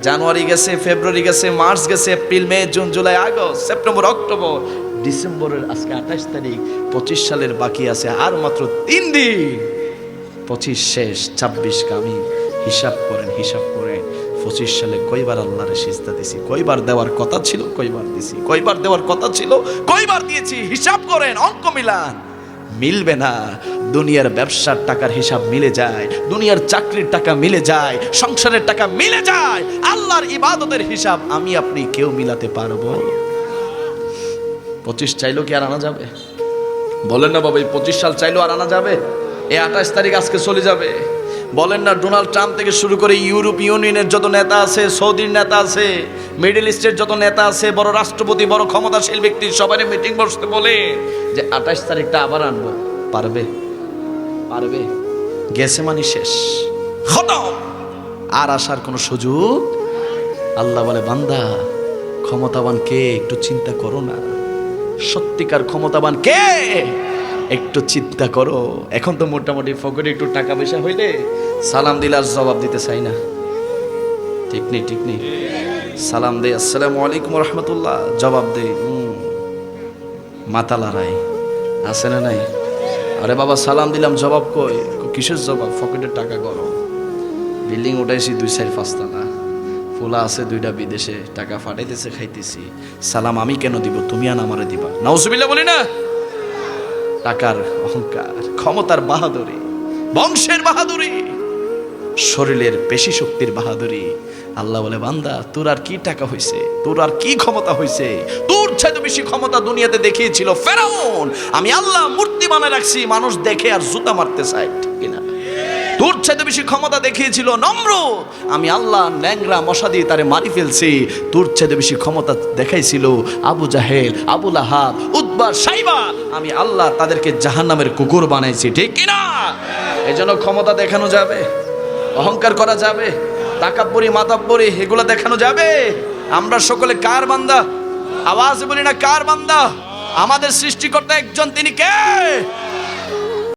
জানুয়ারি গেছে, ফেব্রুয়ারি গেছে, মার্চ গেছে, April, May, June, July, August, September, October, ডিসেম্বরের আজকে 28 তারিখ। 25 সালের বাকি আছে আর মাত্র 3 দিন। 25 শেষ, 26 কামি। হিসাব করেন, হিসাব করেন 25 সালে কয়বার আল্লাহরে সিজদা দিছি, কয়বার দেওয়ার কথা ছিল, কয়বার দিছি, কয়বার দেওয়ার কথা ছিল, কয়বার দিয়েছি। হিসাব করেন, অঙ্ক মিলান। মিলবে না। দুনিয়ার ব্যবসার টাকার হিসাব মিলে যায়, দুনিয়ার চাকরির টাকা মিলে যায়, সংসারের টাকা মিলে যায়, আল্লাহর ইবাদতের হিসাব আমি আপনি কেউ মিলাতে পারবো? 25 চাইলেও কি আর আনা যাবে? বলেন না বাবা, এই 25 সাল চাইলেও আর আনা যাবে? এই 28 তারিখ আজকে চলে যাবে। বলেন না, ডোনাল্ড ট্রাম্প থেকে শুরু করে ইউরোপ ইউনিয়নের যত নেতা আছে, সৌদির নেতা আছে, মিডল ইস্টের যত নেতা আছে, বড় রাষ্ট্রপতি, বড় ক্ষমতাশীল ব্যক্তি, সবাই মিটিং বসতে বলে যে 28 তারিখটা আবার আনবো। পারবে? পারবে? গেছে মানে শেষ, খতম, আর আসার কোনো সুযোগ। আল্লাহ বলে, বান্দা ক্ষমতাবান কে একটু চিন্তা করো না। সত্যিকার ক্ষমতাবান কে একটু চিন্তা করো। এখন তো মোটামুটি পকেটে একটু টাকা পয়সা হইলে সালাম দিলে আর জবাব দিতে চাই না। ঠিক নেই? ঠিক নেই? সালাম দে, আসসালামু আলাইকুম রহমতুল্লাহ, জবাব দে মাথা লড়াই আছে না নাই? আরে বাবা সালাম দিলাম, জবাব কই? কিসের জবাব? পকেটের টাকা গরম, বিল্ডিং উঠাইছি 2-4-5 তলা, ফুলা আছে 2টা বিদেশে, টাকা ফাটাইতেছে, খাইতেছি। সালাম আমি কেন দিব? তুমি আন আমারে দিবা। নাউজুবিল্লাহ বলি না? টাকার অহংকার, ক্ষমতার বাহাদুরি, বংশের বাহাদুরি, শরীরের পেশি শক্তির বাহাদুরি। আল্লাহ বলে, বান্দা তোর আর কি টাকা হইছে, তোর আর কি ক্ষমতা হইছে? তোর চাইতে বেশি ক্ষমতা দুনিয়াতে দেখিয়েছিল ফেরাউন। আমি আল্লাহ মূর্তি বানায় রাখছি, মানুষ দেখে আর জুতা মারতে চায়, ঠিক কিনা? তোর চাইতে বেশি ক্ষমতা দেখিয়েছিল নমরুদ। আমি আল্লাহ ন্যাংরা মশা দিয়ে তারে মারি ফেলছি। তোর চাইতে বেশি ক্ষমতা দেখাইছিল আবু জাহেল, আবু লাহাব, উতবা, সাইবা। আমি আল্লাহ তাদেরকে জাহান্নামের কুকুর বানাইছি, ঠিক কিনা? এজন্য ক্ষমতা দেখানো যাবে, অহংকার করা যাবে, তাকাব্বুরি, মাতাব্বুরি এগুলো দেখানো যাবে? আমরা সকলে কার বান্দা? আওয়াজ বলি না, কার বান্দা? আমাদের সৃষ্টিকর্তা একজন, তিনি কে?